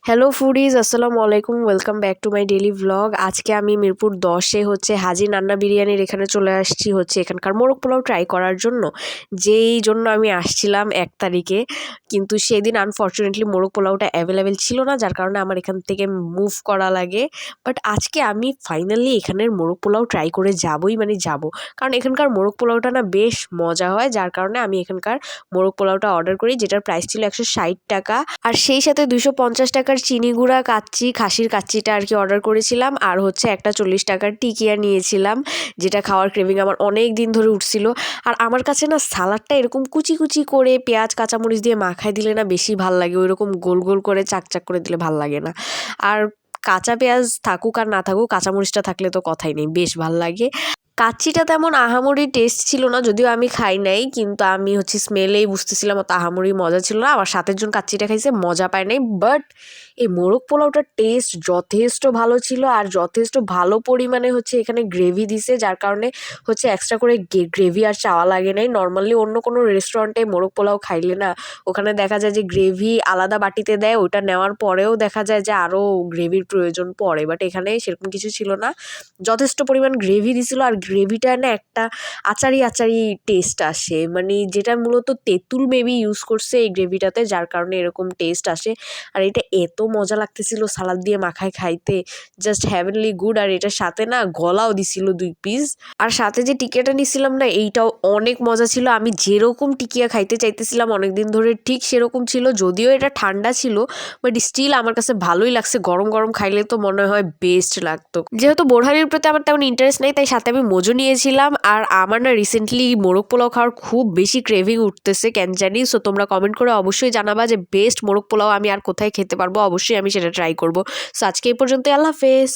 Hello foodies, আসসালামু আলাইকুম। Welcome back to my daily vlog. আজকে আমি মিরপুর 10-এ হাজি নান্না বিরিয়ানির এখানে চলে আসছি এখানকার মোরগ পোলাও ট্রাই করার জন্য। যেই জন্য আমি আসছিলাম 1 তারিখে, কিন্তু সেদিন আনফরচুনেটলি মোরগ পোলাওটা অ্যাভেলেবেল ছিল না, যার কারণে আমার এখান থেকে মুভ করা লাগে। বাট আজকে আমি ফাইনালি এখানের মোরগ পোলাও ট্রাই করে যাবই, মানে যাব, কারণ এখানকার মোরগ পোলাওটা না বেশ মজা হয়, যার কারণে আমি এখানকার মোরগ পোলাওটা অর্ডার করি, যেটার প্রাইস ছিল 160 টাকা। আর সেই সাথে 250 টাকার চিনি গুঁড়া কাচ্চি, খাসির কাচ্চিটা আর কি অর্ডার করেছিলাম। আর একটা 40 টাকার টিকিয়া নিয়েছিলাম, যেটা খাওয়ার ক্রেভিং আমার অনেক দিন ধরে উঠছিল। আর আমার কাছে না সালাডটা এরকম কুচি কুচি করে পেঁয়াজ কাঁচামরিচ দিয়ে মাখায় দিলে না বেশি ভাল লাগে, ওইরকম গোল গোল করে চাকচাক করে দিলে ভাল লাগে না। আর কাঁচা পেঁয়াজ থাকুক আর না থাকুক, কাঁচামরিচটা থাকলে তো কথাই নেই, বেশ ভাল লাগে। কাচ্চিটা তেমন আহামরি টেস্ট ছিল না, যদিও আমি খাই নাই, কিন্তু আমি স্মেলেই বুঝতেছিলাম অত আহামরি মজা ছিল না। আমার সাথের জন কাচ্চিটা খাইছে, মজা পায় নাই। বাট এই মোরগ পোলাওটার টেস্ট যথেষ্ট ভালো ছিল, আর যথেষ্ট ভালো পরিমাণে এখানে গ্রেভি দিছে, যার কারণে এক্সট্রা করে গ্রেভি আর চাওয়া লাগে নাই। নর্মালি অন্য কোনো রেস্টুরেন্টে মোরগ পোলাও খাইলে না ওখানে দেখা যায় যে গ্রেভি আলাদা বাটিতে দেয়, ওটা নেওয়ার পরেও দেখা যায় যে আরও গ্রেভির প্রয়োজন পড়ে। বাট এখানে সেরকম কিছু ছিল না, যথেষ্ট পরিমাণ গ্রেভি দিছিল। আর গ্রেভিটা না একটা আচারি আচারি টেস্ট আসে, মানে যেটা মূলত তেঁতুল মেবি ইউজ করছে এই গ্রেভিটাতে, যার কারণে এরকম টেস্ট আসে। আর এটা এত মজা লাগতেছিল সালাদ দিয়ে মাখায় খাইতে, জাস্ট হ্যাভেনলি গুড। আর এটার সাথে না গলাও দিছিল 2 পিস। আর সাথে যে টিকিয়াটা নিছিলাম না, এইটাও অনেক মজা ছিল। আমি যেরকম টিকিয়া খাইতে চাইতেছিলাম অনেকদিন ধরে, ঠিক সেরকম ছিল, যদিও এটা ঠান্ডা ছিল, বাট স্টিল আমার কাছে ভালোই লাগছে। গরম গরম খাইলে তো মনে হয় বেস্ট লাগতো। যেহেতু বোরহানির প্রতি আমার তেমন ইন্টারেস্ট নেই, তাই সাথে আমি মোজো নিয়েছিলাম। আর আমার না রিসেন্টলি মোরগ পোলাও খাওয়ার খুব বেশি ক্রেভিং উঠতেছে, কেন জানি। সো তোমরা কমেন্ট করে অবশ্যই জানাবা যে বেস্ট মোরগ পোলাও আমি আর কোথায় খেতে পারবো, অবশ্যই আমি সেটা ট্রাই করবো। সো আজকে এই পর্যন্ত, আল্লাহ হাফেজ।